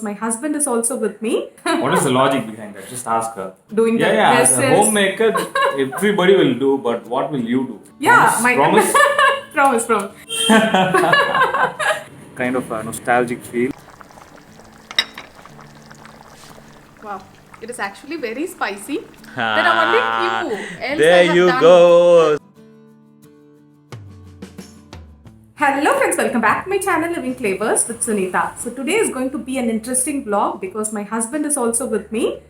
My husband is also with me. What is the logic behind that? Just ask her. Doing the As a dresses. homemaker, everybody will do, but what will you do? Yeah, Promise? promise. Kind of a nostalgic feel. Wow, it is actually very spicy. Then I want you. Else There I have you done. go. Hello friends, welcome back to my channel Living Flavors with Sunitha. So today is going to be an interesting vlog because my husband is also with me.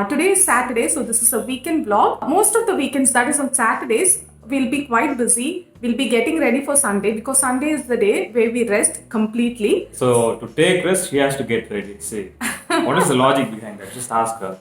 Today is Saturday, so this is a weekend vlog. Most of the weekends, that is on Saturdays, we'll be quite busy. We'll be getting ready for Sunday because Sunday is the day where we rest completely. So to take rest, she has to get ready. See, what is the logic behind that? Just ask her.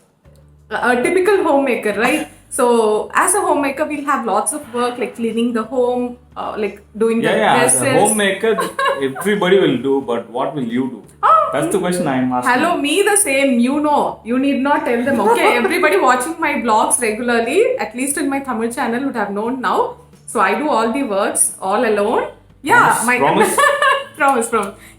A typical homemaker, right? So as a homemaker, we'll have lots of work like cleaning the home, like doing the As dresses. a homemaker, everybody will do, but what will you do? That's the question I'm asking. Hello, me the same. You know, you need not tell them. Okay, everybody watching my vlogs regularly, at least in my Tamil channel, would have known now. So I do all the works all alone. Yeah, Promise? promise.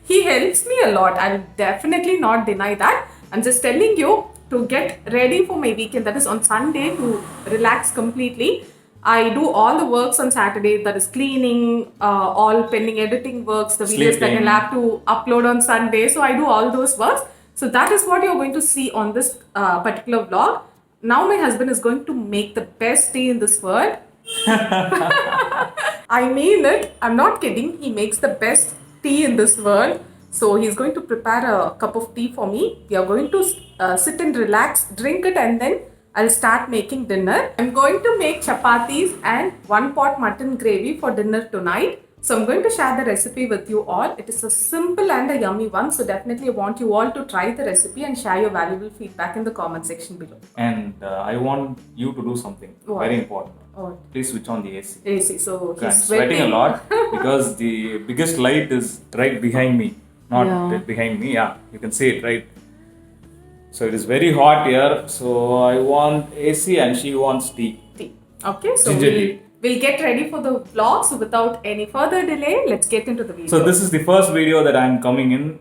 He helps me a lot. I'll definitely not deny that. I'm just telling you to get ready for my weekend. That is on Sunday to relax completely. I do all the works on Saturday, that is cleaning, all pending editing works, the videos that I'll have to upload on Sunday. So I do all those works. So that is what you're going to see on this particular vlog. Now my husband is going to make the best tea in this world. I mean it. I'm not kidding. He makes the best tea in this world. So he's going to prepare a cup of tea for me. We are going to sit and relax, drink it, and then I'll start making dinner. I'm going to make chapathis and one pot mutton gravy for dinner tonight. So I'm going to share the recipe with you all. It is a simple and a yummy one. So definitely I want you all to try the recipe and share your valuable feedback in the comment section below. And I want you to do something very important. What? Please switch on the AC. AC. So I'm he's sweating a lot because the biggest light is right behind me. Not behind me, you can see it, right? So it is very hot here. So I want AC and she wants tea. Okay, so Ginger tea. We'll get ready for the vlog. So without any further delay, let's get into the video. So this is the first video that I'm coming in,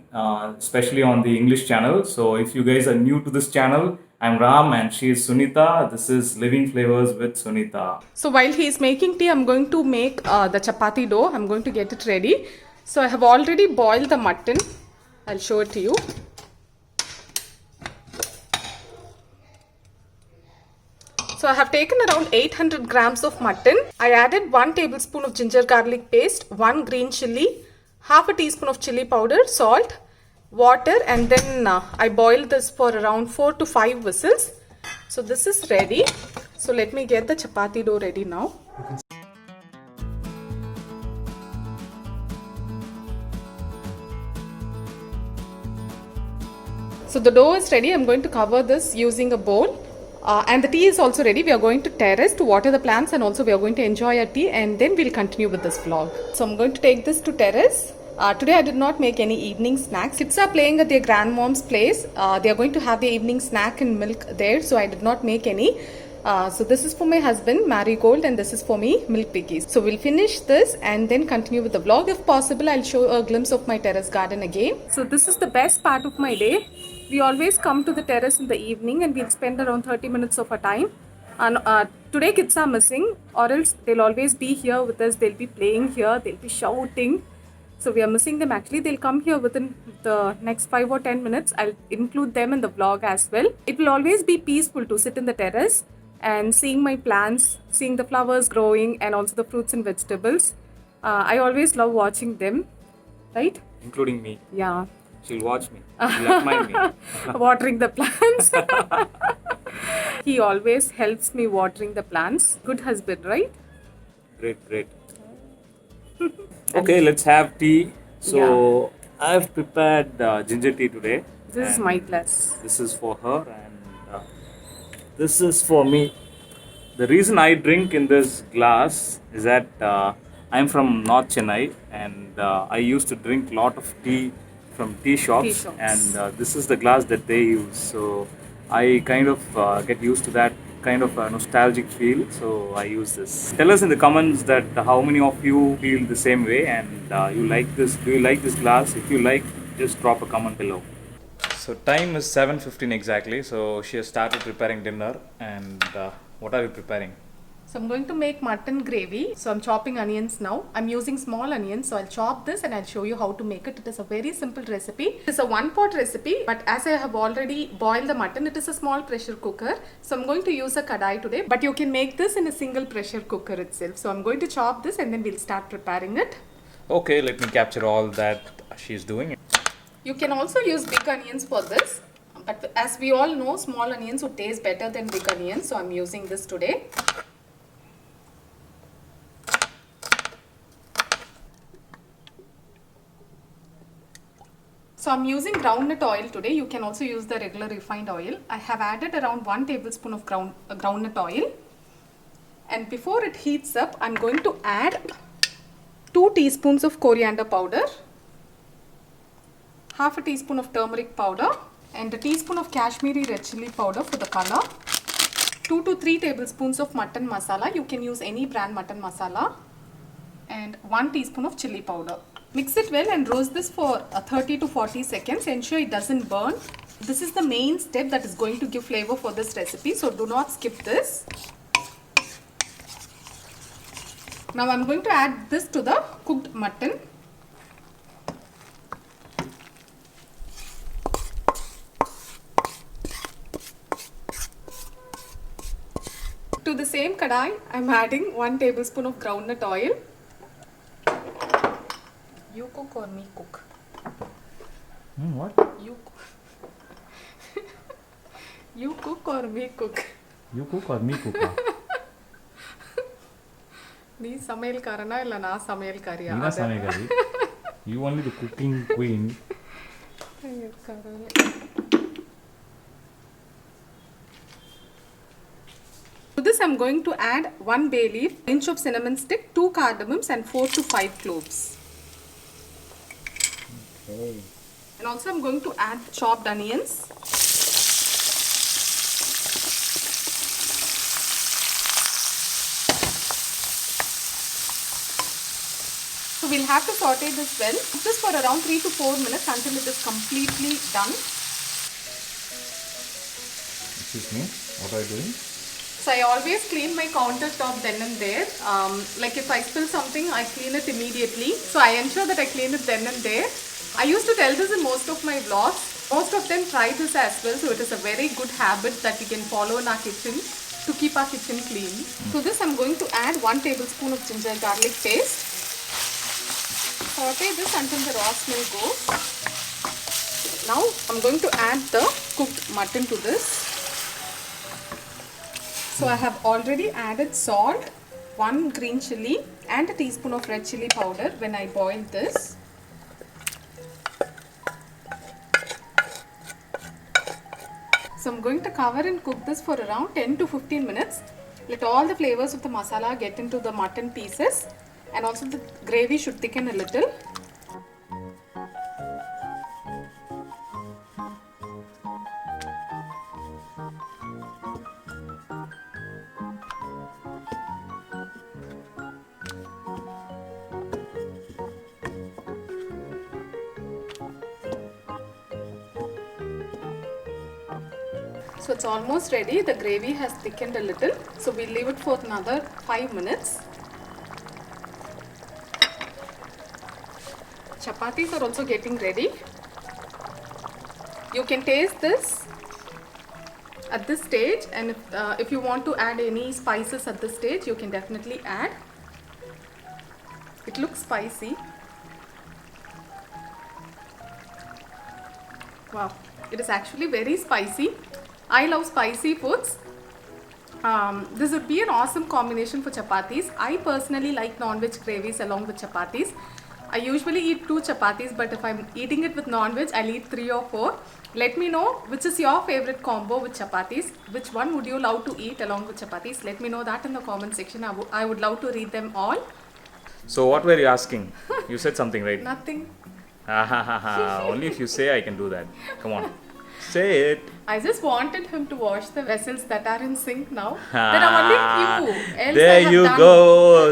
especially on the English channel. So if you guys are new to this channel, I'm Ram and she is Sunitha. This is Living Flavors with Sunitha. So while he's making tea, I'm going to make the chapati dough. I'm going to get it ready. So I have already boiled the mutton. I'll show it to you. So I have taken around 800 grams of mutton. I added 1 tablespoon of ginger garlic paste, 1 green chilli, half a teaspoon of chilli powder, salt, water, and then I boiled this for around 4 to 5 whistles. So this is ready. So let me get the chapati dough ready now. So the dough is ready. I'm going to cover this using a bowl. And the tea is also ready. We are going to terrace to water the plants and also we are going to enjoy our tea and then we'll continue with this vlog. So I'm going to take this to terrace. Today I did not make any evening snacks. Kids are playing at their grandmom's place. They are going to have their evening snack and milk there. So I did not make any. So this is for my husband, Marigold, and this is for me, Milk Piggies. So we'll finish this and then continue with the vlog. If possible, I'll show a glimpse of my terrace garden again. So this is the best part of my day. We always come to the terrace in the evening and we'll spend around 30 minutes of our time. And today kids are missing, or else they'll always be here with us. They'll be playing here, they'll be shouting. So we are missing them actually. They'll come here within the next 5 or 10 minutes. I'll include them in the vlog as well. It will always be peaceful to sit in the terrace and seeing my plants, seeing the flowers growing and also the fruits and vegetables. I always love watching them, right? Including me. Yeah. She'll watch me. She'll admire me. Watering the plants. He always helps me watering the plants. Good husband, right? Great. Okay, let's have tea. So I've prepared ginger tea today. This is my glass. This is for her and this is for me. The reason I drink in this glass is that I'm from North Chennai and I used to drink a lot of tea from tea shops. And this is the glass that they use. So I kind of get used to that kind of a nostalgic feel, so I use this. Tell us in the comments that how many of you feel the same way and you like this. Do you like this glass? If you like, just drop a comment below. So time is 7:15 exactly. So she has started preparing dinner. And what are you preparing? So I'm going to make mutton gravy. So I'm chopping onions now. I'm using small onions. So I'll chop this and I'll show you how to make it. It is a very simple recipe. It is a one-pot recipe, but as I have already boiled the mutton, it is a small pressure cooker. So I'm going to use a kadai today, but you can make this in a single pressure cooker itself. So I'm going to chop this and then we'll start preparing it. Okay, let me capture all that she's doing. You can also use big onions for this, but as we all know, small onions would taste better than big onions. So I'm using this today. So I'm using groundnut oil today. You can also use the regular refined oil. I have added around 1 tablespoon of groundnut oil. And before it heats up, I'm going to add 2 teaspoons of coriander powder, half a teaspoon of turmeric powder, and a teaspoon of Kashmiri red chili powder for the color, 2 to 3 tablespoons of mutton masala. You can use any brand mutton masala, and 1 teaspoon of chili powder. Mix it well and roast this for 30 to 40 seconds. Ensure it doesn't burn. This is the main step that is going to give flavor for this recipe, so do not skip this. Now I'm going to add this to the cooked mutton. To the same kadai, I'm adding 1 tablespoon of groundnut oil. You cook or me cook? What? You cook. You cook or me cook? You cook or me cook? நீ சமையல்காரனா இல்ல நான் சமையல்காரியா? நீ தான் சமையல்காரி. You only the cooking queen. To this I'm going to add 1 bay leaf, inch of cinnamon stick, 2 cardamoms and 4 to 5 cloves. Okay. And also I'm going to add chopped onions. So we'll have to saute this well. Cook this for around 3 to 4 minutes until it is completely done. Excuse me, what are you doing? So I always clean my countertop then and there. Like if I spill something, I clean it immediately. So I ensure that I clean it then and there. I used to tell this in most of my vlogs. Most of them try this as well. So it is a very good habit that we can follow in our kitchen to keep our kitchen clean. To this I'm going to add 1 tablespoon of ginger garlic paste. Saute this until the raw smell goes. Now I'm going to add the cooked mutton to this. So I have already added salt, 1 green chilli and a teaspoon of red chilli powder when I boiled this. So I'm going to cover and cook this for around 10 to 15 minutes. Let all the flavors of the masala get into the mutton pieces, and also the gravy should thicken a little. So it's almost ready. The gravy has thickened a little. So we'll leave it for another 5 minutes. Chapatis are also getting ready. You can taste this at this stage, and if you want to add any spices at this stage, you can definitely add. It looks spicy. Wow, it is actually very spicy. I love spicy foods. This would be an awesome combination for chapatis. I personally like non-veg gravies along with chapatis. I usually eat 2 chapatis, but if I'm eating it with non-veg, I'll eat 3 or 4. Let me know which is your favorite combo with chapatis. Which one would you love to eat along with chapatis? Let me know that in the comment section. I would love to read them all. So what were you asking? You said something, right? Nothing. Only if you say I can do that. Come on. Say it. I just wanted him to wash the vessels that are in sink now. There are only few. Else There I have you done. go.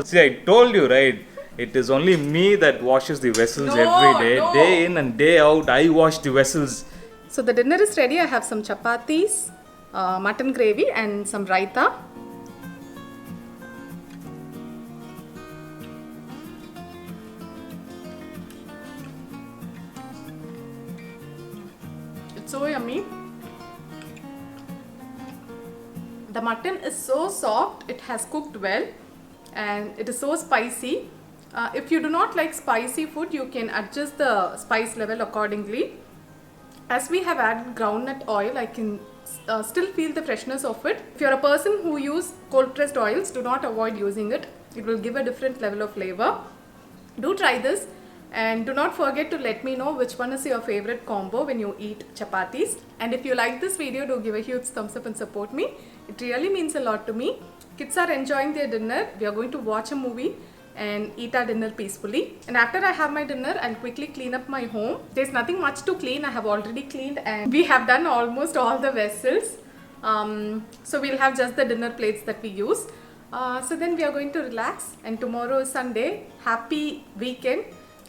See, I told you, right? It is only me that washes the vessels every day. No. Day in and day out, I wash the vessels. So the dinner is ready. I have some chapatis, mutton gravy and some raita. It's so yummy. The mutton is so soft, it has cooked well and it is so spicy. If you do not like spicy food, you can adjust the spice level accordingly. As we have added groundnut oil, I can still feel the freshness of it. If you're a person who use cold pressed oils, do not avoid using it. It will give a different level of flavor. Do try this and do not forget to let me know which one is your favorite combo when you eat chapatis. And if you like this video, do give a huge thumbs up and support me. It really means a lot to me. Kids are enjoying their dinner. We are going to watch a movie and eat our dinner peacefully. And after I have my dinner, I'll quickly clean up my home. There's nothing much to clean. I have already cleaned and we have done almost all the vessels. So we'll have just the dinner plates that we use. So then we are going to relax, and tomorrow is Sunday. Happy weekend,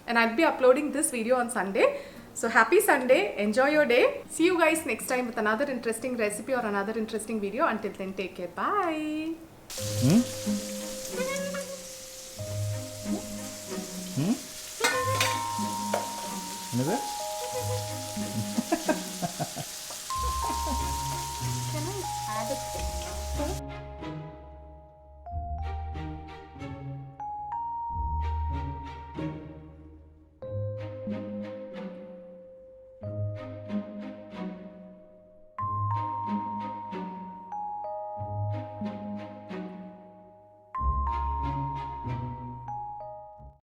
and I'll be uploading this video on Sunday. So happy Sunday, enjoy your day. See you guys next time with another interesting recipe or another interesting video. Until then, take care. Bye. Another?